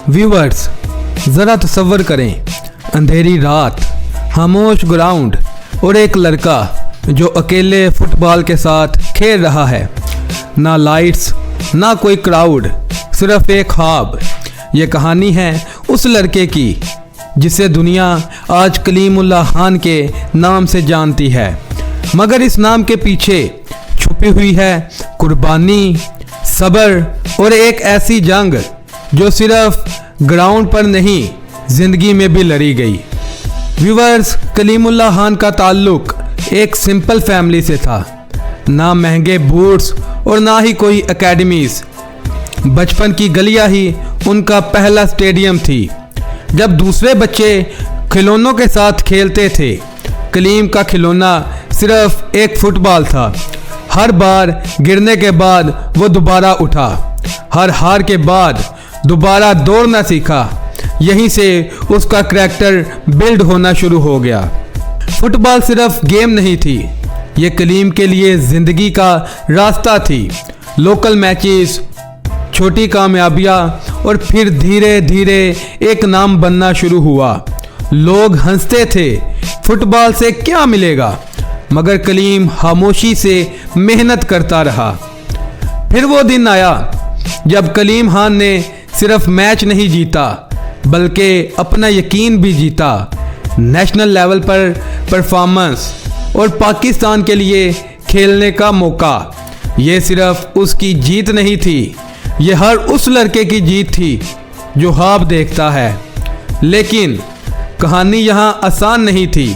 Viewers, ज़रा तसव्वुर करें, अंधेरी रात, खामोश ग्राउंड और एक लड़का जो अकेले फुटबॉल के साथ खेल रहा है। ना लाइट्स, ना कोई क्राउड, सिर्फ एक ख्वाब। ये कहानी है उस लड़के की जिसे दुनिया आज कलीमुल्लाह खान के नाम से जानती है, मगर इस नाम के पीछे छुपी हुई है कुर्बानी, सब्र और एक ऐसी जंग जो सिर्फ ग्राउंड पर नहीं, ज़िंदगी में भी लड़ी गई। व्यूवर्स, कलीमुल्लाह खान का ताल्लुक एक सिंपल फैमिली से था। ना महंगे बूट्स और ना ही कोई एकेडमीज। बचपन की गलियां ही उनका पहला स्टेडियम थी। जब दूसरे बच्चे खिलौनों के साथ खेलते थे, कलीम का खिलौना सिर्फ एक फुटबॉल था। हर बार गिरने के बाद वो दोबारा उठा, हर हार के बाद दोबारा दौड़ना सीखा। यहीं से उसका करैक्टर बिल्ड होना शुरू हो गया। फुटबॉल सिर्फ गेम नहीं थी, ये कलीम के लिए ज़िंदगी का रास्ता थी। लोकल मैचेस, छोटी कामयाबियाँ और फिर धीरे धीरे एक नाम बनना शुरू हुआ। लोग हंसते थे, फुटबॉल से क्या मिलेगा, मगर कलीम खामोशी से मेहनत करता रहा। फिर वो दिन आया जब कलीम खान ने सिर्फ मैच नहीं जीता, बल्कि अपना यकीन भी जीता। नेशनल लेवल पर परफॉर्मेंस और पाकिस्तान के लिए खेलने का मौका। ये सिर्फ उसकी जीत नहीं थी, ये हर उस लड़के की जीत थी जो ख्वाब देखता है। लेकिन कहानी यहाँ आसान नहीं थी।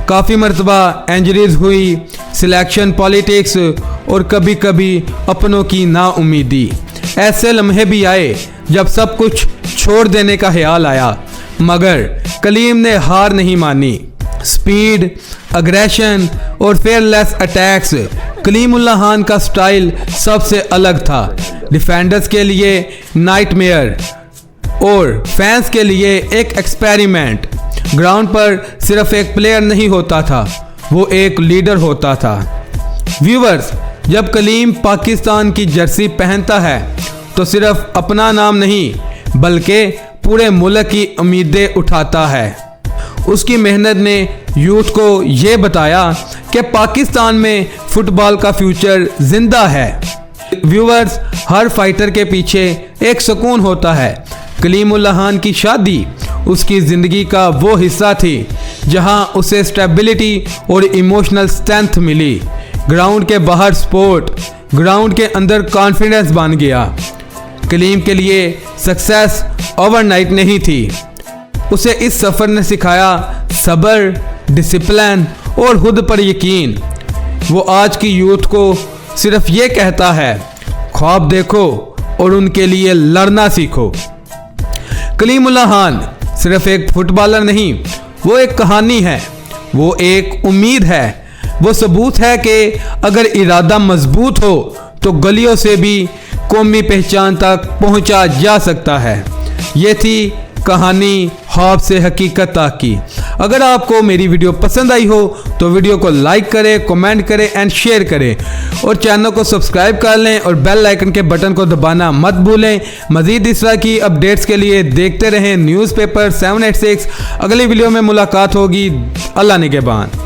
काफ़ी मरतबा इंजरीज हुई, सिलेक्शन पॉलिटिक्स और कभी कभी अपनों की नाउमीदी। ऐसे लम्हे भी आए जब सब कुछ छोड़ देने का ख्याल आया, मगर कलीम ने हार नहीं मानी। स्पीड, अग्रेशन और फेयरलेस अटैक्स, कलीमुल्लाह खान का स्टाइल सबसे अलग था। डिफेंडर्स के लिए नाइटमेयर और फैंस के लिए एक एक्सपेरिमेंट। ग्राउंड पर सिर्फ एक प्लेयर नहीं होता था, वो एक लीडर होता था। व्यूवर्स, जब कलीम पाकिस्तान की जर्सी पहनता है तो सिर्फ अपना नाम नहीं, बल्कि पूरे मुल्क की उम्मीदें उठाता है। उसकी मेहनत ने यूथ को ये बताया कि पाकिस्तान में फुटबॉल का फ्यूचर जिंदा है। व्यूवर्स, हर फाइटर के पीछे एक सुकून होता है। कलीमुल्लाह खान की शादी उसकी ज़िंदगी का वो हिस्सा थी जहां उसे स्टेबिलिटी और इमोशनल स्ट्रेंथ मिली। ग्राउंड के बाहर स्पोर्ट, ग्राउंड के अंदर कॉन्फिडेंस बन गया। कलीम के लिए सक्सेस ओवरनाइट नहीं थी। उसे इस सफ़र ने सिखाया सब्र, डिसिप्लिन और खुद पर यकीन। वो आज की यूथ को सिर्फ ये कहता है, ख्वाब देखो और उनके लिए लड़ना सीखो। कलीमुल्लाह खान सिर्फ एक फुटबॉलर नहीं, वो एक कहानी है, वो एक उम्मीद है, वो सबूत है कि अगर इरादा मजबूत हो तो गलियों से भी कौमी पहचान तक पहुंचा जा सकता है। ये थी कहानी ख्वाब से हकीकत तक की। अगर आपको मेरी वीडियो पसंद आई हो तो वीडियो को लाइक करें, कमेंट करें एंड शेयर करें और चैनल को सब्सक्राइब कर लें और बेल आइकन के बटन को दबाना मत भूलें। मज़ीद इस तरह की अपडेट्स के लिए देखते रहें न्यूज़पेपर 786। अगली वीडियो में मुलाकात होगी। अल्लाह निगहबान।